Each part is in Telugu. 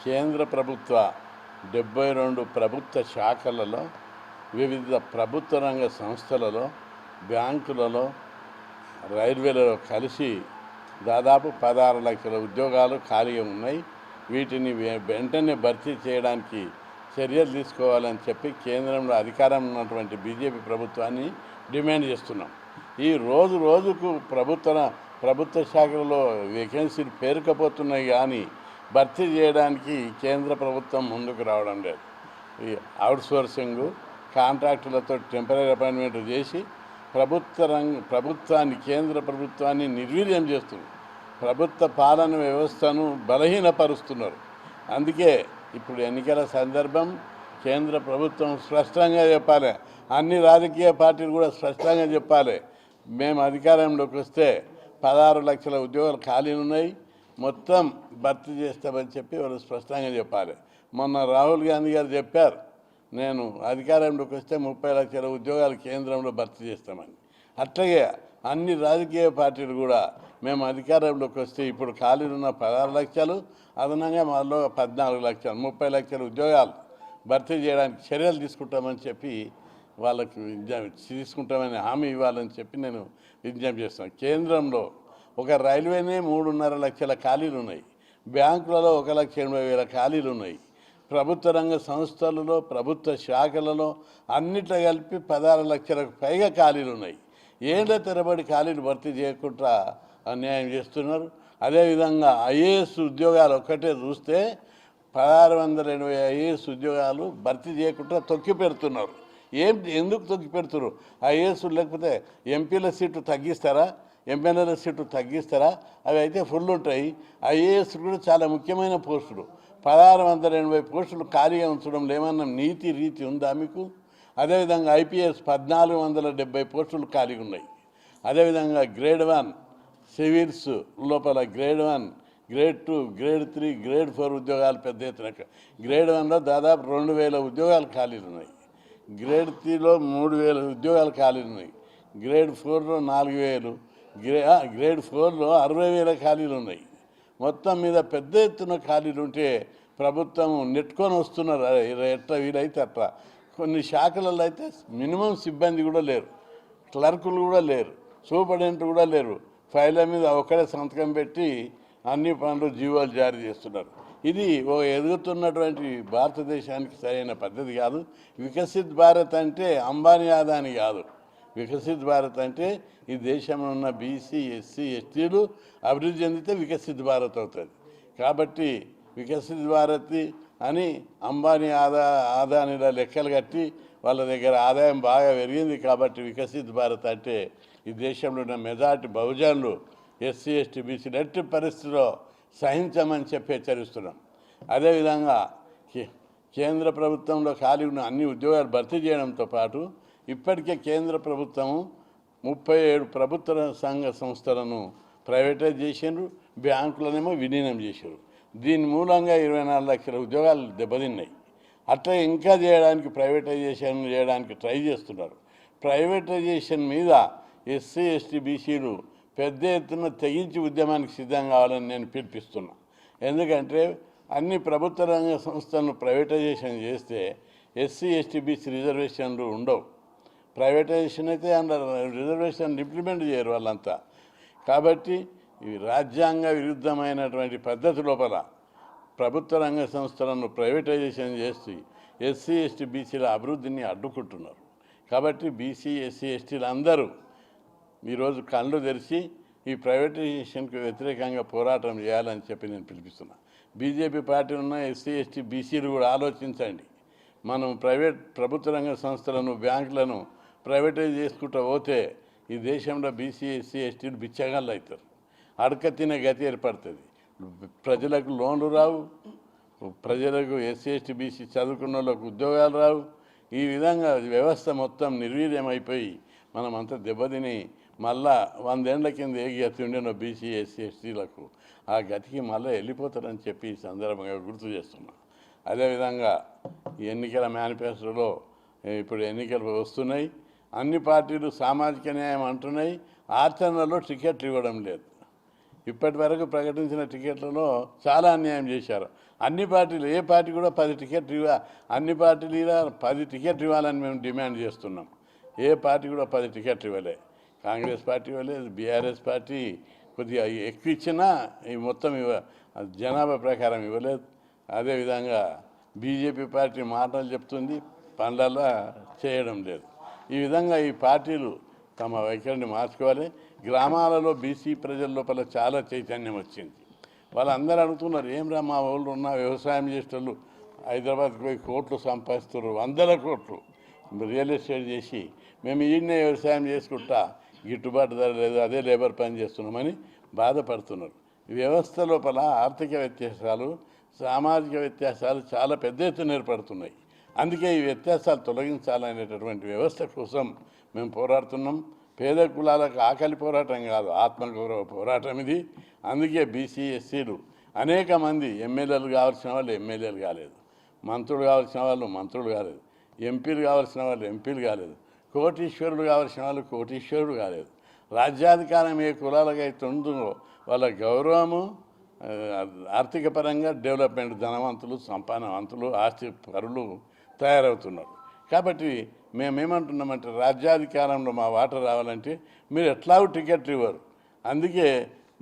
కేంద్ర ప్రభుత్వ 72 ప్రభుత్వ శాఖలలో వివిధ ప్రభుత్వ రంగ సంస్థలలో బ్యాంకులలో రైల్వేలలో కలిసి దాదాపు 16 లక్షల ఉద్యోగాలు ఖాళీగా ఉన్నాయి. వీటిని వెంటనే భర్తీ చేయడానికి చర్యలు తీసుకోవాలని చెప్పి కేంద్రంలో అధికారం ఉన్నటువంటి బీజేపీ ప్రభుత్వాన్ని డిమాండ్ చేస్తున్నాం. ఈ రోజుకు ప్రభుత్వ శాఖలలో వేకెన్సీలు పేరుకపోతున్నాయి, కానీ భర్తీ చేయడానికి కేంద్ర ప్రభుత్వం ముందుకు రావడం లేదు. ఈ అవుట్సోర్సింగ్ కాంట్రాక్టులతో టెంపరీ అపాయింట్మెంట్ చేసి కేంద్ర ప్రభుత్వాన్ని నిర్వీర్యం చేస్తుంది. ప్రభుత్వ పాలన వ్యవస్థను బలహీనపరుస్తున్నారు. అందుకే ఇప్పుడు ఎన్నికల సందర్భం కేంద్ర ప్రభుత్వం స్పష్టంగా చెప్పాలి, అన్ని రాజకీయ పార్టీలు కూడా స్పష్టంగా చెప్పాలి, మేము అధికారంలోకి వస్తే 16 లక్షల ఉద్యోగాలు ఖాళీలు ఉన్నాయి, మొత్తం భర్తీ చేస్తామని చెప్పి వాళ్ళు స్పష్టంగా చెప్పాలి. మొన్న రాహుల్ గాంధీ గారు చెప్పారు, నేను అధికారంలోకి వస్తే 30 లక్షల ఉద్యోగాలు కేంద్రంలో భర్తీ చేస్తామని. అట్లాగే అన్ని రాజకీయ పార్టీలు కూడా మేము అధికారంలోకి వస్తే ఇప్పుడు ఖాళీలు ఉన్న 16 లక్షలు అదనంగా మళ్ళీ 14 లక్షలు 30 లక్షల ఉద్యోగాలు భర్తీ చేయడానికి చర్యలు తీసుకుంటామని చెప్పి వాళ్ళకి తీసుకుంటామని హామీ ఇవ్వాలని చెప్పి నేను విజ్ఞప్తి చేస్తాను. కేంద్రంలో ఒక రైల్వేనే 3.5 లక్షల ఖాళీలు ఉన్నాయి, బ్యాంకులలో 1,80,000 ఖాళీలు ఉన్నాయి, ప్రభుత్వ రంగ సంస్థలలో ప్రభుత్వ శాఖలలో అన్నిట్లో కలిపి 16 లక్షలకు పైగా ఖాళీలు ఉన్నాయి. ఏళ్ల తరబడి ఖాళీలు భర్తీ చేయకుండా అన్యాయం చేస్తున్నారు. అదేవిధంగా ఐఏఎస్ ఉద్యోగాలు ఒక్కటే చూస్తే 1680 ఐఏఎస్ ఉద్యోగాలు భర్తీ చేయకుండా తొక్కి పెడుతున్నారు. ఎందుకు తొక్కి పెడుతున్నారు? ఐఏఎస్ లేకపోతే ఎంపీల సీటు తగ్గిస్తారా, ఎమ్మెల్యేల సీటు తగ్గిస్తారా? అవి అయితే ఫుల్ ఉంటాయి. ఐఏఎస్ కూడా చాలా ముఖ్యమైన పోస్టులు, 1680 పోస్టులు ఖాళీగా ఉంచడం ఏమన్నా నీతి రీతి ఉందా మీకు? అదేవిధంగా ఐపీఎస్ 1470 పోస్టులు ఖాళీగా ఉన్నాయి. అదేవిధంగా గ్రేడ్ 1 సివిల్స్ లోపల గ్రేడ్ 1, గ్రేడ్ 2, గ్రేడ్ 3, గ్రేడ్ 4 ఉద్యోగాలు పెద్ద ఎత్తున. గ్రేడ్ 1లో దాదాపు 2000 ఉద్యోగాలు ఖాళీలు ఉన్నాయి, గ్రేడ్ 3లో 3000 ఉద్యోగాలు ఖాళీలు ఉన్నాయి, గ్రేడ్ 4లో 4000, గ్రేడ్ 4లో 60,000 ఖాళీలు ఉన్నాయి. మొత్తం మీద పెద్ద ఎత్తున ఖాళీలు ఉంటే ప్రభుత్వం నెట్టుకొని వస్తున్నారు. ఎట్లా వీలైతే అట్లా. కొన్ని శాఖలలో అయితే మినిమం సిబ్బంది కూడా లేరు, క్లర్కులు కూడా లేరు, సూపరింటెండెంట్ కూడా లేరు. ఫైళ్ళ మీద ఒకరే సంతకం పెట్టి అన్ని పనులు జీవోలు జారీ చేస్తున్నారు. ఇది ఎదుగుతున్నటువంటి భారతదేశానికి సరైన పద్ధతి కాదు. వికసిత్ భారత్ అంటే అంబానీ అదాని కాదు. వికసిత్ భారత్ అంటే ఈ దేశంలో ఉన్న బీసీ, ఎస్సీ, ఎస్టీలు అభివృద్ధి చెందితే వికసిత్ భారత్ అవుతుంది. కాబట్టి వికసిత్ భారత్ అని అంబానీ ఆదానిల లెక్కలు కట్టి వాళ్ళ దగ్గర ఆదాయం బాగా పెరిగింది కాబట్టి వికసిత్ భారత్ అంటే ఈ దేశంలో ఉన్న మెజార్టీ బహుజనులు ఎస్సీ, ఎస్టీ, బీసీలు ఎట్టి పరిస్థితిలో సహించమని చెప్పి హెచ్చరిస్తున్నాం. అదేవిధంగా కేంద్ర ప్రభుత్వంలో ఖాళీ ఉన్న అన్ని ఉద్యోగాలు భర్తీ చేయడంతో పాటు ఇప్పటికే కేంద్ర ప్రభుత్వము 37 ప్రభుత్వ సంఘ సంస్థలను ప్రైవేటైజ్ చేసిండ్రు, బ్యాంకులనేమో విలీనం చేశారు. దీని మూలంగా 24 లక్షల ఉద్యోగాలు దెబ్బతిన్నాయి. అట్లా ఇంకా ప్రైవేటైజేషన్ చేయడానికి ట్రై చేస్తున్నారు. ప్రైవేటైజేషన్ మీద ఎస్సీ, ఎస్టీ, బీసీలు పెద్ద ఎత్తున తెగించి ఉద్యమానికి సిద్ధం కావాలని నేను పిలిపిస్తున్నా. ఎందుకంటే అన్ని ప్రభుత్వ రంగ సంస్థలను ప్రైవేటైజేషన్ చేస్తే ఎస్సీ, ఎస్టీ, బీసీ రిజర్వేషన్లు ఉండవు. ప్రైవేటైజేషన్ అయితే అందులో రిజర్వేషన్ ఇంప్లిమెంట్ చేయరు వాళ్ళంతా. కాబట్టి ఈ రాజ్యాంగ విరుద్ధమైనటువంటి పద్ధతి లోపల ప్రభుత్వ రంగ సంస్థలను ప్రైవేటైజేషన్ చేసి ఎస్సీ, ఎస్టీ, బీసీల అభివృద్ధిని అడ్డుకుంటున్నారు. కాబట్టి బీసీ, ఎస్సీ, ఎస్టీలు అందరూ ఈరోజు కళ్ళు తెరిచి ఈ ప్రైవేటైజేషన్కి వ్యతిరేకంగా పోరాటం చేయాలని చెప్పి నేను పిలిపిస్తున్నా. బీజేపీ పార్టీ ఉన్న ఎస్సీ, ఎస్టీ, బీసీలు కూడా ఆలోచించండి. మనం ప్రభుత్వ రంగ సంస్థలను, బ్యాంకులను ప్రైవేటైజ్ చేసుకుంటూ పోతే ఈ దేశంలో బీసీ, ఎస్సీ, ఎస్టీలు బిచ్చగాళ్ళు అవుతారు. అడక తినే గతి ఏర్పడుతుంది. ప్రజలకు లోన్లు రావు, ప్రజలకు ఎస్సీ, ఎస్టీ, బీసీ చదువుకున్న వాళ్ళకు ఉద్యోగాలు రావు. ఈ విధంగా వ్యవస్థ మొత్తం నిర్వీర్యమైపోయి మనమంతా దెబ్బతిని మళ్ళా 100 ఏళ్ల కింద ఏ గతి ఉండేనో బీసీ, ఎస్సీ, ఎస్టీలకు ఆ గతికి మళ్ళీ వెళ్ళిపోతారని చెప్పి ఈ సందర్భంగా గుర్తు చేస్తున్నాం. అదేవిధంగా ఎన్నికల మేనిఫెస్టోలో ఇప్పుడు ఎన్నికలు వస్తున్నాయి, అన్ని పార్టీలు సామాజిక న్యాయం అంటున్నాయి, ఆచరణలో టికెట్లు ఇవ్వడం లేదు. ఇప్పటి వరకు ప్రకటించిన టికెట్లలో చాలా అన్యాయం చేశారు. అన్ని పార్టీలు, ఏ పార్టీ కూడా 10 టికెట్లు అన్ని పార్టీలు ఇలా 10 టికెట్లు ఇవ్వాలని మేము డిమాండ్ చేస్తున్నాం. ఏ పార్టీ కూడా 10 టికెట్లు ఇవ్వలే. కాంగ్రెస్ పార్టీ ఇవ్వలేదు, బీఆర్ఎస్ పార్టీ కొద్దిగా ఎక్కువ ఇచ్చినా ఈ మొత్తం జనాభా ప్రకారం ఇవ్వలేదు. అదేవిధంగా బీజేపీ పార్టీ మాటలు చెప్తుంది, పనులలో చేయడం లేదు. ఈ విధంగా ఈ పార్టీలు తమ వైఖరిని మార్చుకోవాలి. గ్రామాలలో బీసీ ప్రజల లోపల చాలా చైతన్యం వచ్చింది. వాళ్ళందరూ అడుగుతున్నారు, ఏం మా వాళ్ళు ఉన్న వ్యవసాయం చేసేటోళ్ళు హైదరాబాద్కి పోయి కోట్లు సంపాదిస్తున్నారు, 100 కోట్లు రియల్ ఎస్టేట్ చేసి మేము ఈయన్నే వ్యవసాయం చేసుకుంటా గిట్టుబాటు ధర లేదు, అదే లేబర్ పని చేస్తున్నామని బాధపడుతున్నారు. ఈ వ్యవస్థ లోపల ఆర్థిక వ్యత్యాసాలు, సామాజిక వ్యత్యాసాలు చాలా పెద్ద ఎత్తున ఏర్పడుతున్నాయి. అందుకే ఈ వ్యత్యాసాలు తొలగించాలనేటటువంటి వ్యవస్థ కోసం మేము పోరాడుతున్నాం. పేద కులాలకు ఆకలి పోరాటం కాదు, ఆత్మగౌరవ పోరాటం ఇది. అందుకే బీసీ ఎస్సీలు అనేక మంది ఎమ్మెల్యేలు కావాల్సిన వాళ్ళు ఎమ్మెల్యేలు కాలేదు, మంత్రులు కావాల్సిన వాళ్ళు మంత్రులు కాలేదు, ఎంపీలు కావాల్సిన వాళ్ళు ఎంపీలు కాలేదు, కోటీశ్వరులు కావాల్సిన వాళ్ళు కోటీశ్వరుడు కాలేదు. రాజ్యాధికారం ఏ కులాలకు అయితే ఉందో వాళ్ళ గౌరవము, ఆర్థిక పరంగా డెవలప్మెంట్, ధనవంతులు, సంపన్నవంతులు, ఆస్తి పరులు తయారవుతున్నారు. కాబట్టి మేమేమంటున్నామంటే రాజ్యాధికారంలో మా వాటా రావాలంటే మీరు ఎట్లాగూ టికెట్లు ఇవ్వరు. అందుకే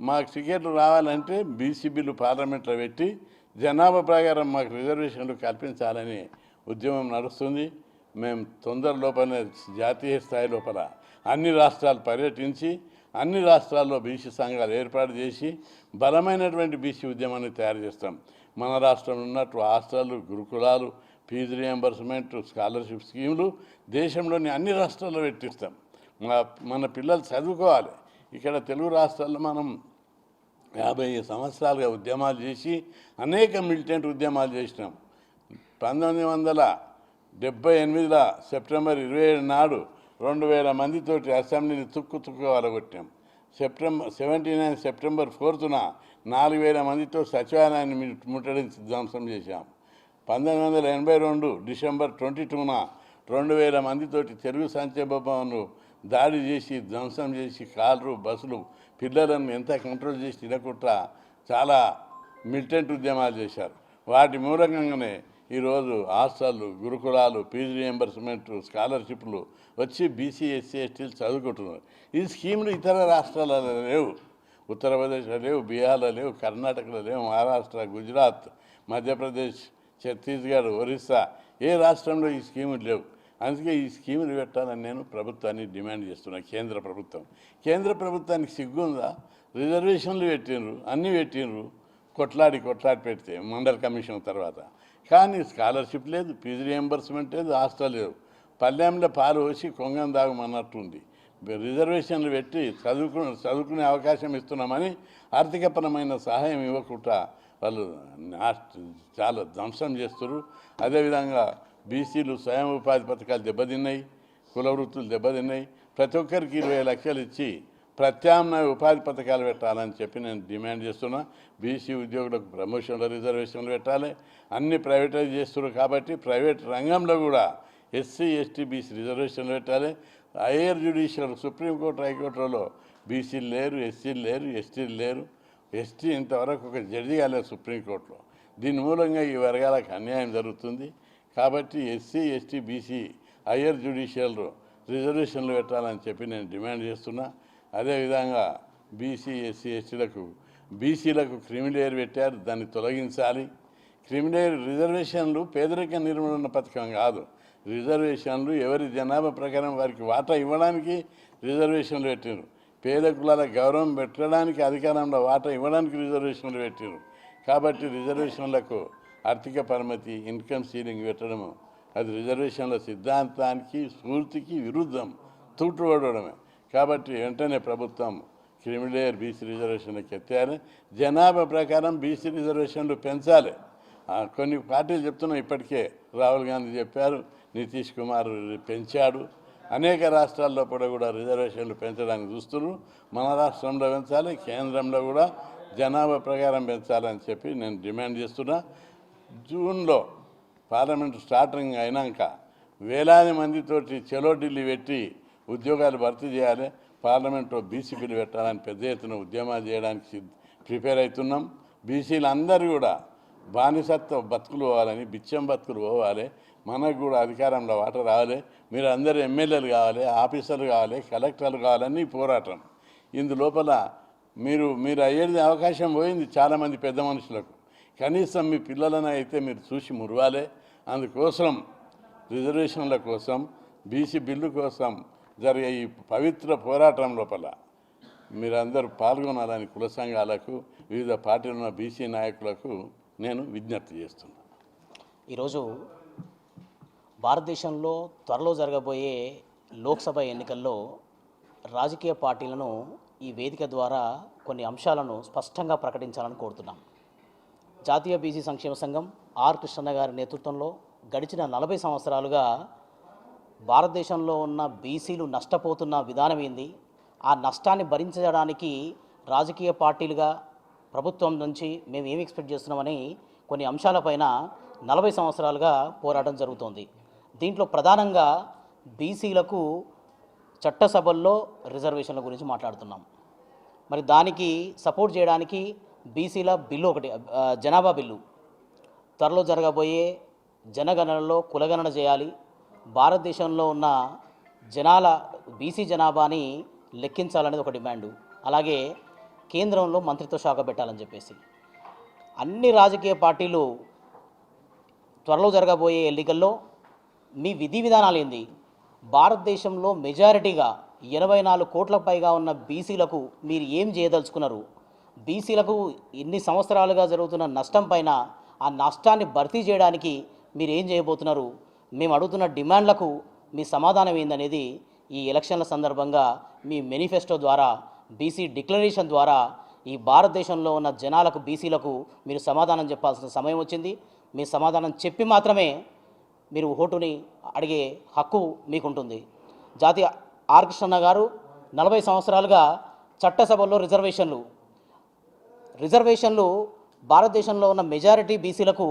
మాకు టికెట్లు రావాలంటే బీసీ బిల్లు పార్లమెంట్లో పెట్టి జనాభా ప్రకారం మాకు రిజర్వేషన్లు కల్పించాలని ఉద్యమం నడుస్తుంది. మేము తొందర లోపలనే జాతీయ స్థాయి లోపల అన్ని రాష్ట్రాలు పర్యటించి అన్ని రాష్ట్రాల్లో బీసీ సంఘాలు ఏర్పాటు చేసి బలమైనటువంటి బీసీ ఉద్యమాన్ని తయారు చేస్తాం. మన రాష్ట్రంలో ఉన్నట్టు హాస్టళ్ళు, గురుకులాలు, ఫీజు రియంబర్స్మెంట్, స్కాలర్షిప్ స్కీములు దేశంలోని అన్ని రాష్ట్రాల్లో పెట్టిస్తాం. మన పిల్లలు చదువుకోవాలి. ఇక్కడ తెలుగు రాష్ట్రాల్లో మనం 50 సంవత్సరాలుగా ఉద్యమాలు చేసి అనేక మిలిటెంట్ ఉద్యమాలు చేసినాం. 1978 సెప్టెంబర్ 27 నాడు 2000 మందితోటి అసెంబ్లీని తుక్కు వలగొట్టాం. 79 సెప్టెంబర్ 4న 4000 మందితో సచివాలయాన్ని ముట్టడించి ధ్వంసం చేశాం. 1982 డిసెంబర్ 22న 2000 మందితోటి తెలుగు సంక్షేమ భవన్ను దాడి చేసి ధ్వంసం చేసి కార్లు, బస్సులు, పిల్లలను ఎంత కంట్రోల్ చేసి తినకుండా చాలా మిలిటెంట్ ఉద్యమాలు చేశారు. వాటి మూలంగానే ఈరోజు హాస్టళ్ళు, గురుకులాలు, ఫీజు రియంబర్స్మెంట్, స్కాలర్షిప్లు వచ్చి బీసీ, ఎస్సీ, ఎస్టీలు చదువుకుంటున్నారు. ఈ స్కీములు ఇతర రాష్ట్రాలలో లేవు. ఉత్తరప్రదేశ్లో లేవు, బీహార్లో లేవు, కర్ణాటకలో లేవు, మహారాష్ట్ర, గుజరాత్, మధ్యప్రదేశ్, ఛత్తీస్గఢ్, ఒరిస్సా ఏ రాష్ట్రంలో ఈ స్కీములు లేవు. అందుకే ఈ స్కీములు పెట్టాలని నేను ప్రభుత్వాన్ని డిమాండ్ చేస్తున్నాను. కేంద్ర ప్రభుత్వానికి సిగ్గుందా? రిజర్వేషన్లు పెట్టినరు, అన్నీ పెట్టినరు, కొట్లాడి పెడితే మండల కమిషన్ తర్వాత. కానీ స్కాలర్షిప్ లేదు, ఫీజు రియంబర్స్మెంట్ లేదు, హాస్టల్ లేదు. పల్లెంలో పాలు వచ్చి కొంగం దాగమన్నట్టుంది. రిజర్వేషన్లు పెట్టి చదువుకునే అవకాశం ఇస్తున్నామని ఆర్థికపరమైన సహాయం ఇవ్వకుండా వాళ్ళు చాలా ధ్వంసం చేస్తారు. అదేవిధంగా బీసీలు స్వయం ఉపాధి పథకాలు దెబ్బతిన్నాయి, కుల వృత్తులు దెబ్బతిన్నాయి. ప్రతి ఒక్కరికి 20 లక్షలు ఇచ్చి ప్రత్యామ్నాయ ఉపాధి పథకాలు పెట్టాలని చెప్పి నేను డిమాండ్ చేస్తున్నా. బీసీ ఉద్యోగులకు ప్రమోషన్ల రిజర్వేషన్లు పెట్టాలి. అన్ని ప్రైవేటైజ్ చేస్తున్నారు కాబట్టి ప్రైవేట్ రంగంలో కూడా ఎస్సీ, ఎస్టీ, బీసీ రిజర్వేషన్లు పెట్టాలి. హైయర్ జ్యుడిషియల్, సుప్రీంకోర్టు, హైకోర్టులలో బీసీలు లేరు, ఎస్సీలు లేరు, ఎస్టీలు లేరు. ఎస్టీ ఇంతవరకు ఒక జడ్జి కాలేదు సుప్రీంకోర్టులో. దీని మూలంగా ఈ వర్గాలకు అన్యాయం జరుగుతుంది. కాబట్టి SC, ST, BC hire judicial రిజర్వేషన్లు పెట్టాలని చెప్పి నేను డిమాండ్ చేస్తున్నా. అదేవిధంగా బీసీ, ఎస్సీ, ఎస్టీలకు, బీసీలకు క్రిమిలేయర్ పెట్టారు, దాన్ని తొలగించాలి. క్రిమిలేయర్ రిజర్వేషన్లు పేదరిక నిర్మూలన పథకం కాదు. రిజర్వేషన్లు ఎవరి జనాభా ప్రకారం వారికి వాటా ఇవ్వడానికి రిజర్వేషన్లు పెట్టారు. పేద కులాల గౌరవం పెట్టడానికి, అధికారంలో వాటా ఇవ్వడానికి రిజర్వేషన్లు పెట్టారు. కాబట్టి రిజర్వేషన్లకు ఆర్థిక పరిమితి, ఇన్కమ్ సీలింగ్ పెట్టడము అది రిజర్వేషన్ల సిద్ధాంతానికి, స్ఫూర్తికి విరుద్ధం, తూటుపడడమే. కాబట్టి వెంటనే ప్రభుత్వం క్రిమిలేయర్ బీసీ రిజర్వేషన్లకు ఎత్తాలి. జనాభా ప్రకారం బీసీ రిజర్వేషన్లు పెంచాలి. కొన్ని పార్టీలు చెప్తున్నాం, ఇప్పటికే రాహుల్ గాంధీ చెప్పారు, నితీష్ కుమార్ పెంచాడు. అనేక రాష్ట్రాల్లో కూడా రిజర్వేషన్లు పెంచడానికి చూస్తున్నారు. మన రాష్ట్రంలో పెంచాలి, కేంద్రంలో కూడా జనాభా ప్రకారం పెంచాలని చెప్పి నేను డిమాండ్ చేస్తున్నా. జూన్లో పార్లమెంట్ స్టార్టింగ్ అయినాక వేలాది మందితోటి చలో ఢిల్లీ పెట్టి ఉద్యోగాలు భర్తీ చేయాలి, పార్లమెంట్లో బీసీ బిల్లు పెట్టాలని పెద్ద ఎత్తున ఉద్యమాలు చేయడానికి ప్రిపేర్ అవుతున్నాం. బీసీలు అందరూ కూడా బానిసత్వ బతుకులు పోవాలని, బిచ్చం బతుకులు పోవాలి, మనకు కూడా అధికారంలో వాట రావాలి, మీరు అందరూ ఎమ్మెల్యేలు కావాలి, ఆఫీసర్లు కావాలి, కలెక్టర్లు కావాలని పోరాటం. ఇందులోపల మీరు అయ్యేది అవకాశం పోయింది చాలామంది పెద్ద మనుషులకు. కనీసం మీ పిల్లలను అయితే మీరు చూసి మురవాలి. అందుకోసం రిజర్వేషన్ల కోసం, బీసీ బిల్లు కోసం జరిగే ఈ పవిత్ర పోరాటం లోపల మీరందరూ పాల్గొనాలని కుల సంఘాలకు, వివిధ పార్టీలు ఉన్న బీసీ నాయకులకు నేను విజ్ఞప్తి చేస్తున్నాను. ఈరోజు భారతదేశంలో త్వరలో జరగబోయే లోక్సభ ఎన్నికల్లో రాజకీయ పార్టీలను ఈ వేదిక ద్వారా కొన్ని అంశాలను స్పష్టంగా ప్రకటించాలని కోరుతున్నాం. జాతీయ బీసీ సంక్షేమ సంఘం ఆర్ కృష్ణన్న గారి నేతృత్వంలో గడిచిన 40 సంవత్సరాలుగా భారతదేశంలో ఉన్న బీసీలు నష్టపోతున్న విధానం ఏంది, ఆ నష్టాన్ని భరించడానికి రాజకీయ పార్టీలుగా ప్రభుత్వం నుంచి మేము ఏమి ఎక్స్పెక్ట్ చేస్తున్నామని కొన్ని అంశాలపైన 40 సంవత్సరాలుగా పోరాటం జరుగుతోంది. దీంట్లో ప్రధానంగా బీసీలకు చట్టసభల్లో రిజర్వేషన్ల గురించి మాట్లాడుతున్నాం. మరి దానికి సపోర్ట్ చేయడానికి బీసీల బిల్లు ఒకటి, జనాభా బిల్లు, త్వరలో జరగబోయే జనగణనలో కులగణన చేయాలి, భారతదేశంలో ఉన్న బీసీ జనాభాని లెక్కించాలనేది ఒక డిమాండు. అలాగే కేంద్రంలో మంత్రిత్వ శాఖ పెట్టాలని చెప్పేసి అన్ని రాజకీయ పార్టీలు త్వరలో జరగబోయే ఎన్నికల్లో మీ విధి విధానాలు ఏంది, భారతదేశంలో మెజారిటీగా 84 కోట్లకు పైగా ఉన్న బీసీలకు మీరు ఏం చేయదలుచుకున్నారు, బీసీలకు ఇన్ని సంవత్సరాలుగా జరుగుతున్న నష్టం పైన ఆ నష్టాన్ని భర్తీ చేయడానికి మీరు ఏం చేయబోతున్నారు, మేము అడుగుతున్న డిమాండ్లకు మీ సమాధానం ఏందనేది ఈ ఎలక్షన్ల సందర్భంగా మీ మేనిఫెస్టో ద్వారా, బీసీ డిక్లరేషన్ ద్వారా ఈ భారతదేశంలో ఉన్న జనాలకు, బీసీలకు మీరు సమాధానం చెప్పాల్సిన సమయం వచ్చింది. మీ సమాధానం చెప్పి మాత్రమే మీరు ఓటుని అడిగే హక్కు మీకుంటుంది. జాతీయ ఆర్ కృష్ణన్న గారు 40 సంవత్సరాలుగా చట్టసభల్లో రిజర్వేషన్లు భారతదేశంలో ఉన్న మెజారిటీ బీసీలకు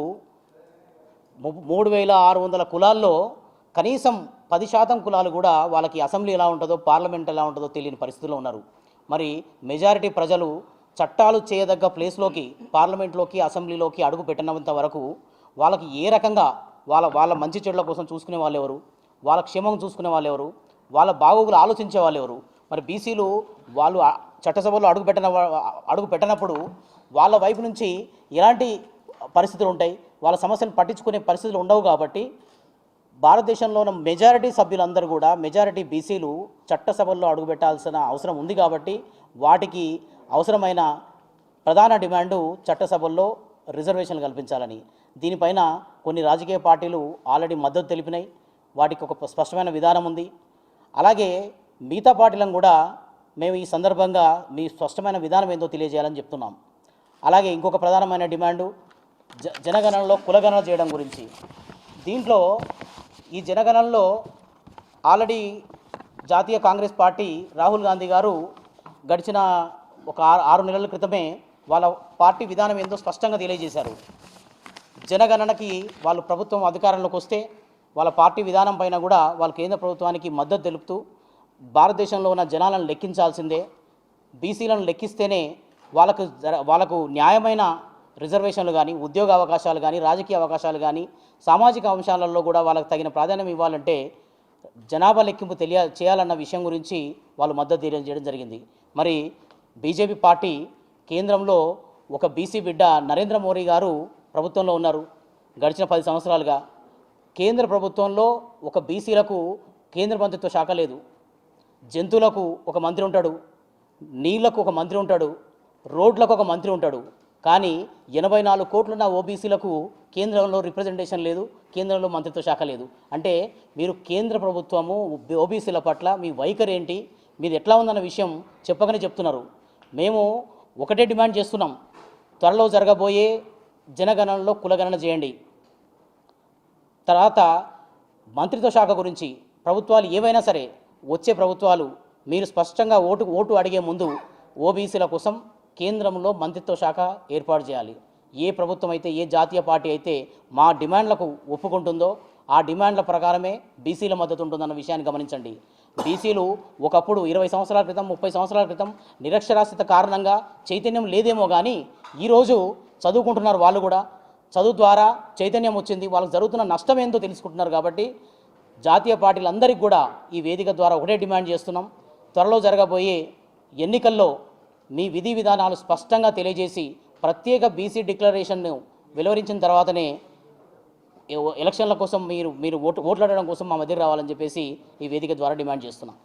3600 కులాల్లో కనీసం 10% కులాలు కూడా వాళ్ళకి అసెంబ్లీ ఎలా ఉంటుందో, పార్లమెంట్ ఎలా ఉంటుందో తెలియని పరిస్థితిలో ఉన్నారు. మరి మెజారిటీ ప్రజలు చట్టాలు చేయదగ్గ ప్లేస్లోకి, పార్లమెంట్లోకి, అసెంబ్లీలోకి అడుగు పెట్టినంత వరకు వాళ్ళకి ఏ రకంగా వాళ్ళ మంచి చెడుల కోసం చూసుకునే వాళ్ళు ఎవరు, వాళ్ళ క్షేమం చూసుకునే వాళ్ళు ఎవరు, వాళ్ళ బాగోగులు ఆలోచించే వాళ్ళు ఎవరు? మరి బీసీలు వాళ్ళు చట్టసభలో అడుగు పెట్టినప్పుడు వాళ్ళ వైపు నుంచి ఎలాంటి పరిస్థితులు ఉంటాయి, వాళ్ళ సమస్యలు పట్టించుకునే పరిస్థితులు ఉండవు. కాబట్టి భారతదేశంలో ఉన్న మెజారిటీ సభ్యులందరూ కూడా, మెజారిటీ బీసీలు చట్టసభల్లో అడుగుపెట్టాల్సిన అవసరం ఉంది. కాబట్టి వాటికి అవసరమైన ప్రధాన డిమాండు చట్టసభల్లో రిజర్వేషన్లు కల్పించాలని. దీనిపైన కొన్ని రాజకీయ పార్టీలు ఆల్రెడీ మద్దతు తెలిపినాయి, వాటికి ఒక స్పష్టమైన విధానం ఉంది. అలాగే మిగతా పార్టీలను కూడా మేము ఈ సందర్భంగా మీ స్పష్టమైన విధానం ఏందో తెలియజేయాలని చెప్తున్నాం. అలాగే ఇంకొక ప్రధానమైన డిమాండు జనగణనలో కులగణన చేయడం గురించి. దీంట్లో ఈ జనగణనలో ఆల్రెడీ జాతీయ కాంగ్రెస్ పార్టీ రాహుల్ గాంధీ గారు గడిచిన ఒక 6 నెలల క్రితమే వాళ్ళ పార్టీ విధానం ఏందో స్పష్టంగా తెలియజేశారు. జనగణనకి వాళ్ళు ప్రభుత్వం అధికారంలోకి వస్తే వాళ్ళ పార్టీ విధానం పైన కూడా వాళ్ళ కేంద్ర ప్రభుత్వానికి మద్దతు తెలుపుతూ భారతదేశంలో ఉన్న జనాలను లెక్కించాల్సిందే, బీసీలను లెక్కిస్తేనే వాళ్ళకు న్యాయమైన రిజర్వేషన్లు కానీ, ఉద్యోగ అవకాశాలు కానీ, రాజకీయ అవకాశాలు కానీ, సామాజిక అంశాలలో కూడా వాళ్ళకు తగిన ప్రాధాన్యం ఇవ్వాలంటే జనాభా లెక్కింపు చేయాలన్న విషయం గురించి వాళ్ళు మద్దతు తెలియజేయడం జరిగింది. మరి బీజేపీ పార్టీ కేంద్రంలో ఒక బీసీ బిడ్డ నరేంద్ర మోడీ గారు ప్రభుత్వంలో ఉన్నారు గడిచిన 10 సంవత్సరాలుగా. కేంద్ర ప్రభుత్వంలో ఒక బీసీలకు కేంద్ర మంత్రిత్వ శాఖ లేదు, జంతువులకు ఒక మంత్రి ఉంటాడు, నీళ్లకు ఒక మంత్రి ఉంటాడు, రోడ్లకు ఒక మంత్రి ఉంటాడు. కానీ 84 కోట్లున్న ఓబీసీలకు కేంద్రంలో రిప్రజెంటేషన్ లేదు, కేంద్రంలో మంత్రిత్వ శాఖ లేదు. అంటే మీరు కేంద్ర ప్రభుత్వము ఓబీసీల పట్ల మీ వైఖరి ఏంటి, మీది ఎట్లా ఉందన్న విషయం చెప్పకనే చెప్తున్నారు. మేము ఒకటే డిమాండ్ చేస్తున్నాం, త్వరలో జరగబోయే జనగణనలో కులగణన చేయండి. తర్వాత మంత్రిత్వ శాఖ గురించి ప్రభుత్వాలు ఏవైనా సరే, వచ్చే ప్రభుత్వాలు మీరు స్పష్టంగా ఓటు అడిగే ముందు ఓబీసీల కోసం కేంద్రంలో మంత్రిత్వ శాఖ ఏర్పాటు చేయాలి. ఏ ప్రభుత్వం అయితే, ఏ జాతీయ పార్టీ అయితే మా డిమాండ్లకు ఒప్పుకుంటుందో ఆ డిమాండ్ల ప్రకారమే బీసీల మద్దతు ఉంటుందన్న విషయాన్ని గమనించండి. బీసీలు ఒకప్పుడు 20 సంవత్సరాల క్రితం 30 సంవత్సరాల క్రితం నిరక్షరాస్యత కారణంగా చైతన్యం లేదేమో కానీ ఈరోజు చదువుకుంటున్నారు. వాళ్ళు కూడా చదువు ద్వారా చైతన్యం వచ్చింది, వాళ్ళకి జరుగుతున్న నష్టం ఏందో తెలుసుకుంటున్నారు. కాబట్టి జాతీయ పార్టీలందరికీ కూడా ఈ వేదిక ద్వారా ఒకటే డిమాండ్ చేస్తున్నాం, త్వరలో జరగబోయే ఎన్నికల్లో మీ విధి విధానాలు స్పష్టంగా తెలియజేసి ప్రత్యేక బీసీ డిక్లరేషన్ను వెలువరించిన తర్వాతనే ఎలక్షన్ల కోసం మీరు ఓట్లాడడం కోసం మా మధ్య రావాలని చెప్పేసి ఈ వేదిక ద్వారా డిమాండ్ చేస్తున్నాం.